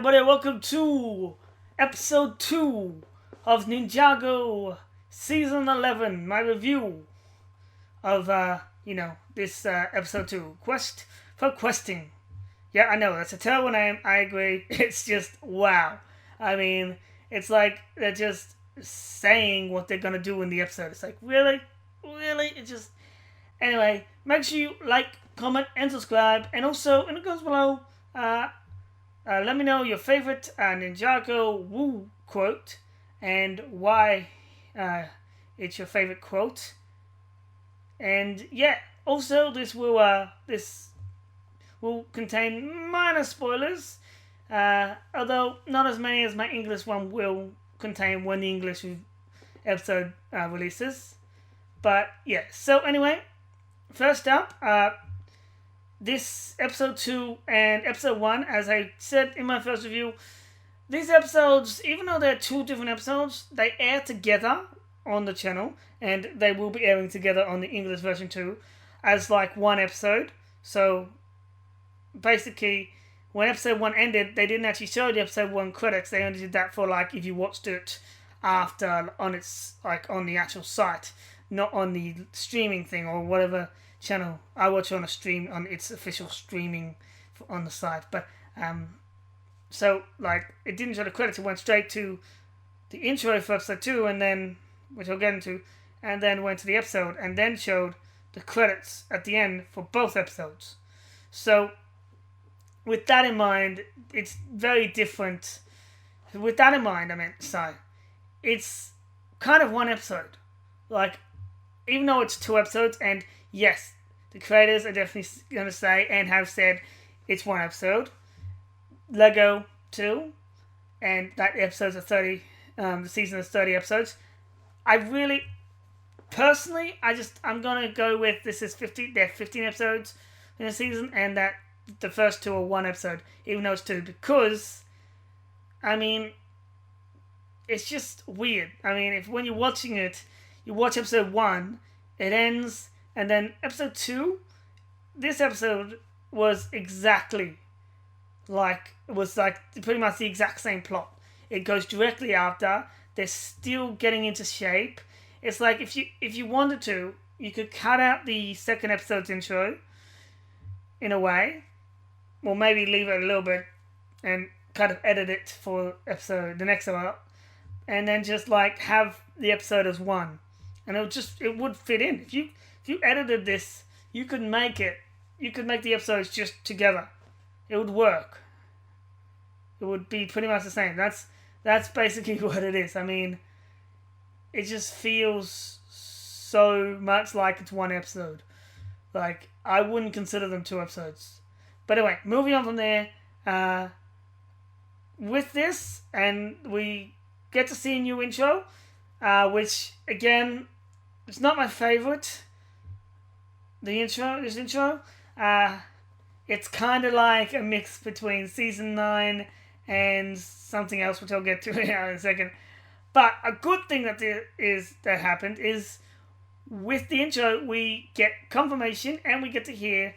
everybody, welcome to episode 2 of Ninjago season 11, my review of, this episode 2, Quest for Questing. Yeah, I know, that's a terrible name, I agree, it's just, wow. I mean, it's like they're just saying what they're gonna do in the episode. It's like, really? Really? It just... Anyway, make sure you like, comment, and subscribe, and also, in the comments below, let me know your favorite Ninjago Woo quote and why it's your favorite quote. And yeah, also this will contain minor spoilers, although not as many as my English one will contain when the English episode releases. But yeah, so anyway, first up, this episode 2 and episode 1, as I said in my first review, these episodes, even though they're two different episodes, they air together on the channel, and they will be airing together on the English version too, as like one episode. So basically, when episode 1 ended, they didn't actually show the episode 1 credits. They only did that for like if you watched it after on its like on the actual site, not on the streaming thing or whatever channel. I watch on a stream on its official streaming on the site, but so like it didn't show the credits. It went straight to the intro for episode 2, and then which I'll get into, and then went to the episode, and then showed the credits at the end for both episodes. So with that in mind, it's very different. With that in mind, it's kind of one episode. Like, even though it's 2 episodes, and yes, the creators are definitely going to say and have said it's 1 episode. Lego 2, and that episodes are 30, the season is 30 episodes. I really, personally, I'm going to go with there are 15 episodes in a season, and that the first 2 are 1 episode, even though it's 2, because, it's just weird. If when you're watching it, you watch episode 1, it ends, and then episode 2, this episode was exactly pretty much the exact same plot. It goes directly after. They're still getting into shape. It's like if you wanted to, you could cut out the second episode's intro in a way, or maybe leave it a little bit and kind of edit it for the next episode, and then just like have the episode as one. And it would fit in. If you edited this, you could make the episodes just together. It would work. It would be pretty much the same. That's basically what it is. It just feels so much like it's 1 episode. Like, I wouldn't consider them 2 episodes. But anyway, moving on from there, with this, and we get to see a new intro, which, again, it's not my favorite. This intro, it's kind of like a mix between season 9 and something else, which I'll get to in a second. But a good thing that happened is with the intro, we get confirmation and we get to hear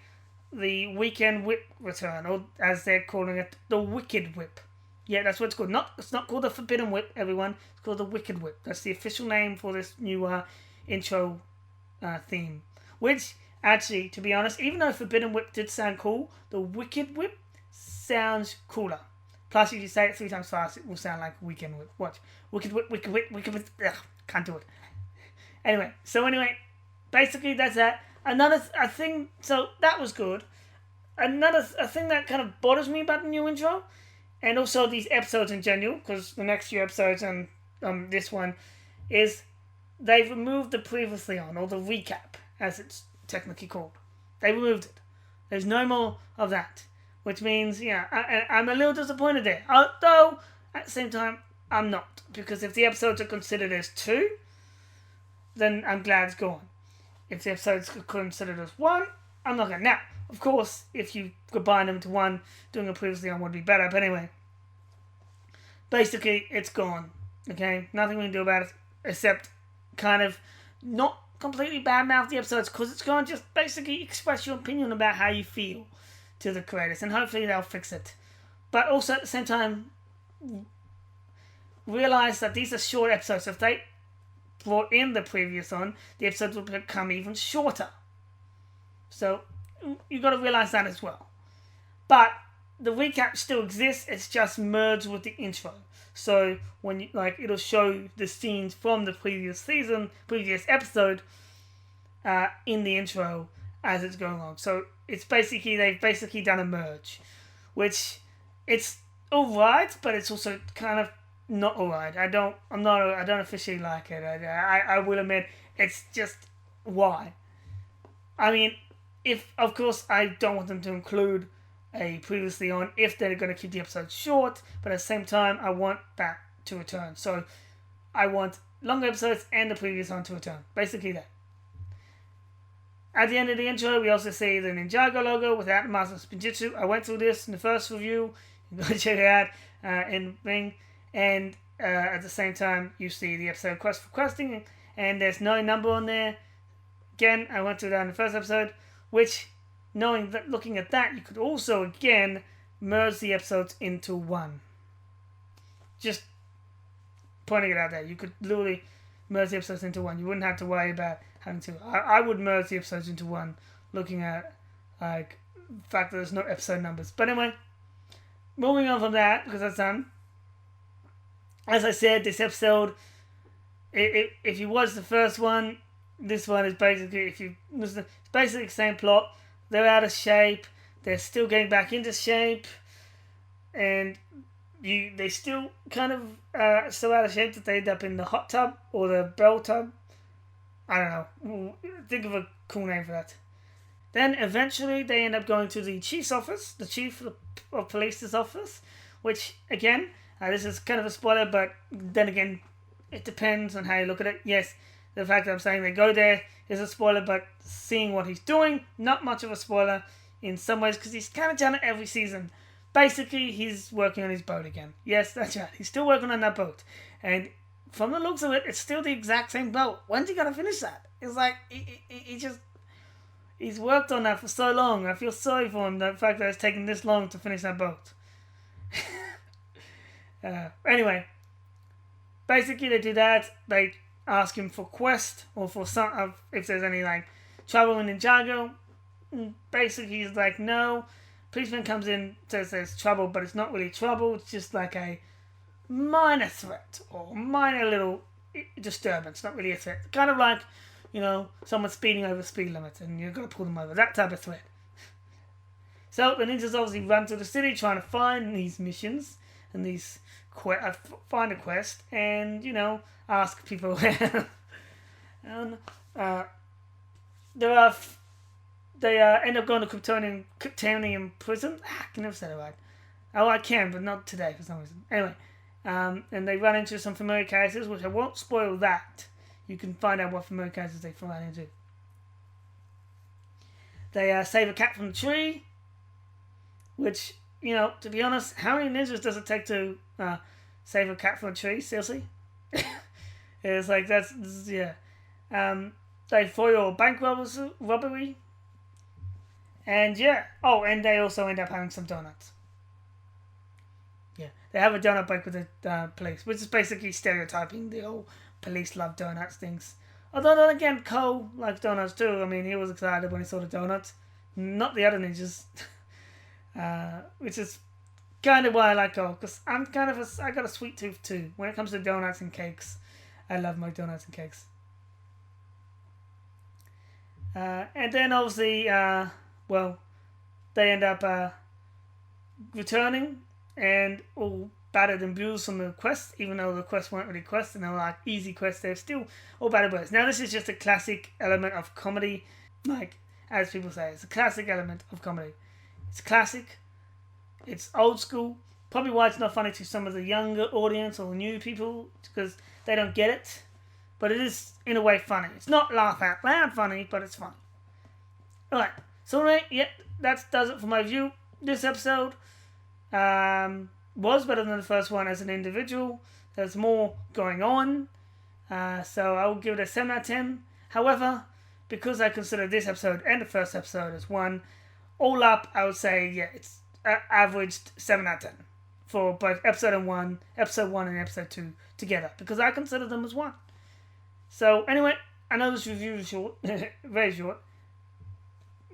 the Weekend Whip return, or as they're calling it, the Wicked Whip. Yeah, that's what it's called. It's not called the Forbidden Whip, everyone. It's called the Wicked Whip. That's the official name for this new intro theme. Which, actually, to be honest, even though Forbidden Whip did sound cool, the Wicked Whip sounds cooler. Plus, if you say it 3 times fast, it will sound like Weekend Whip. Watch. Wicked Whip, Wicked Whip, Wicked Whip. Ugh, can't do it. Anyway, basically that's that. So that was good. A thing that kind of bothers me about the new intro, and also these episodes in general, because the next few episodes and this one, is they've removed the previously on, or the recap, as it's technically called. They removed it. There's no more of that. Which means, I'm a little disappointed there. Although, at the same time, I'm not. Because if the episodes are considered as 2, then I'm glad it's gone. If the episodes are considered as 1, I'm not going to. Now, of course, if you combine them to 1, doing a previously on would be better. But anyway, basically, it's gone. Okay? Nothing we can do about it, except kind of not completely badmouth the episodes, because it's going to just basically express your opinion about how you feel to the creators, and hopefully they'll fix it. but also at the same time realize that these are short episodes. If they brought in the previous on, the episodes would become even shorter. So you've got to realize that as well. But the recap still exists. It's just merged with the intro. So when you, like, it'll show the scenes from the previous episode, in the intro as it's going on. So it's basically they've basically done a merge, which it's alright, but it's also kind of not alright. I don't officially like it. I will admit it's just why. I mean, if of course I don't want them to include a previously on if they're going to keep the episode short, but at the same time I want that to return. So I want longer episodes and the previous on to return. Basically that. At the end of the intro, we also see the Ninjago logo without the Master Spinjitzu. I went through this in the first review. You can go check it out in Ring. And at the same time, you see the episode Quest for Questing, and there's no number on there. Again, I went through that in the first episode, which, knowing that, looking at that, you could also, again, merge the episodes into one. Just pointing it out there. You could literally merge the episodes into one. You wouldn't have to worry about having to. I would merge the episodes into one, looking at like the fact that there's no episode numbers. But anyway, moving on from that, because that's done. As I said, this episode, if you watch the first one, this one is basically, if you listen, it's basically the same plot. They're out of shape. They're still getting back into shape, and they still kind of so out of shape that they end up in the hot tub or the bell tub. I don't know. Think of a cool name for that. Then eventually they end up going to the chief's office, the chief of police's office, which again, this is kind of a spoiler, but then again, it depends on how you look at it. Yes, the fact that I'm saying they go there is a spoiler, but seeing what he's doing, not much of a spoiler in some ways, because he's kind of done it every season. Basically, he's working on his boat again. Yes, that's right. He's still working on that boat. And from the looks of it, it's still the exact same boat. When's he going to finish that? It's like, he's worked on that for so long. I feel sorry for him, the fact that it's taken this long to finish that boat. Anyway, basically they do that. They ask him for quest, or for some, if there's any like trouble in Ninjago. Basically he's like, no. Policeman comes in, says there's trouble, but it's not really trouble. It's just like a minor threat or minor little disturbance, not really a threat. Kind of like, someone speeding over speed limit and you've got to pull them over. That type of threat. So the ninjas obviously run through the city trying to find these missions and these find a quest and ask people around. And they end up going to Kryptonian prison. I can never say that right. Oh, I can, but not today for some reason. Anyway, and they run into some familiar characters, which I won't spoil that. You can find out what familiar characters they run into. They save a cat from the tree, which, to be honest, how many ninjas does it take to save a cat from a tree? Seriously? It's like, yeah. They foil bank robbery. And yeah. Oh, and they also end up having some donuts. Yeah. They have a donut break with the police, which is basically stereotyping the whole police love donuts things. Although then again, Cole likes donuts too. I mean, he was excited when he saw the donuts. Not the other ninjas. Which is kind of why I like Cole, because I got a sweet tooth too. When it comes to donuts and cakes, I love my donuts and cakes. And then obviously, they end up returning and all battered and bruised from the quest, even though the quests weren't really quests and they were like easy quests, they're still all battered and bruised. Now this is just a classic element of comedy, like, as people say, it's a classic element of comedy. It's classic, it's old school, probably why it's not funny to some of the younger audience or new people, because they don't get it, but it is in a way funny. It's not laugh out loud funny, but it's funny. Alright, so anyway, yeah, that does it for my review. This episode was better than the first one as an individual. There's more going on, so I will give it a 7 out of 10. However, because I consider this episode and the first episode as one, all up, I would say, yeah, averaged 7 out of 10 for both episode 1 and episode 2 together, because I consider them as one. So anyway, I know this review is short, very short,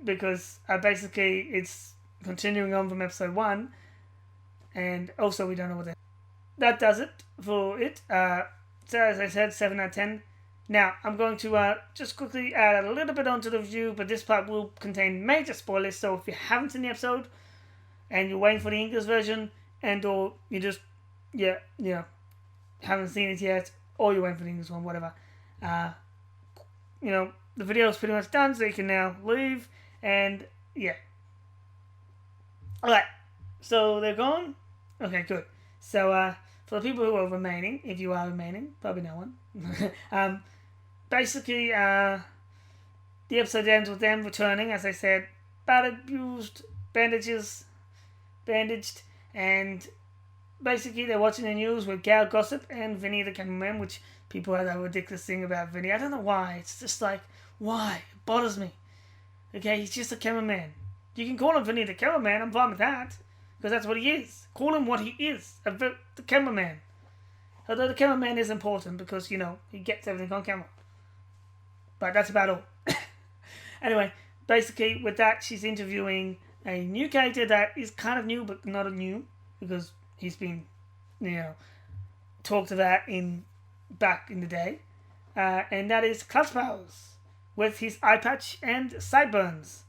because basically it's continuing on from episode 1, and also we don't know what that does it for it. So as I said, 7 out of 10. Now, I'm going to just quickly add a little bit onto the review, but this part will contain major spoilers, so if you haven't seen the episode, and you're waiting for the English version, and or you just, haven't seen it yet, or you're waiting for the English one, whatever, the video is pretty much done, so you can now leave, and yeah. Alright, so they're gone? Okay, good. So, for the people who are remaining, if you are remaining, probably no one, basically, the episode ends with them returning, as I said, battered, abused, bandaged, and basically they're watching the news with Gal Gossip and Vinny the cameraman, which people have that ridiculous thing about Vinny. I don't know why. It's just like, why? It bothers me. Okay, he's just a cameraman. You can call him Vinny the cameraman, I'm fine with that, because that's what he is. Call him what he is, the cameraman. Although the cameraman is important because, he gets everything on camera. But that's about all. Anyway, basically with that, she's interviewing a new character that is kind of new, but not new, because he's been, talked about back in the day. And that is Clutch Powers, with his eye patch and sideburns.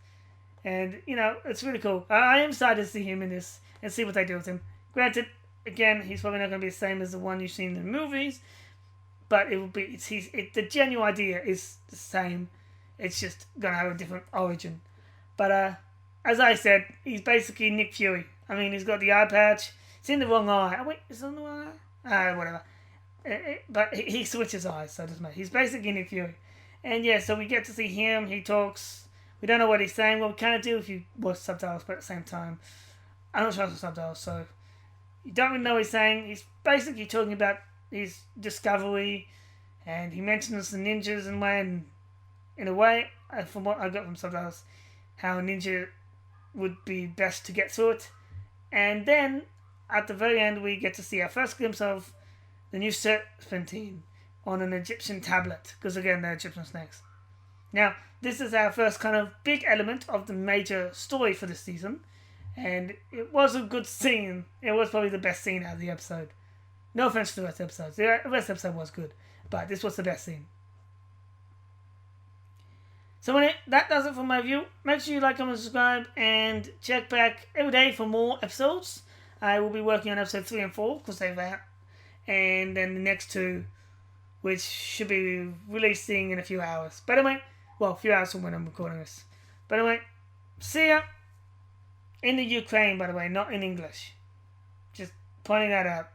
And, it's really cool. I am excited to see him in this and see what they do with him. Granted, again, he's probably not going to be the same as the one you've seen in the movies, but it will be. The genuine idea is the same. It's just going to have a different origin. But as I said, he's basically Nick Fury. I mean, he's got the eye patch. It's in the wrong eye. Oh, wait, is it on the wrong eye? Whatever. But he switches eyes, so it doesn't matter. He's basically Nick Fury. And yeah, so we get to see him. He talks. We don't know what he's saying. Well, we kind of do if you watch subtitles, but at the same time, I'm not sure the subtitles, so you don't really know what he's saying. He's basically talking about his discovery, and he mentions the ninjas and when, in a way, from what I got from subtitles, how a ninja would be best to get through it. And then, at the very end, we get to see our first glimpse of the new serpentine on an Egyptian tablet, because again, they're Egyptian snakes. Now, this is our first kind of big element of the major story for this season, and it was a good scene. It was probably the best scene out of the episode. No offense to the rest of the episodes. The rest of the episode was good, but this was the best scene. So that does it for my review. Make sure you like, comment, subscribe, and check back every day for more episodes. I will be working on episode 3 and 4, because they're out. And then the next 2, which should be releasing in a few hours. But anyway, well, a few hours from when I'm recording this. But anyway, see ya. In the Ukraine, by the way, not in English. Just pointing that out.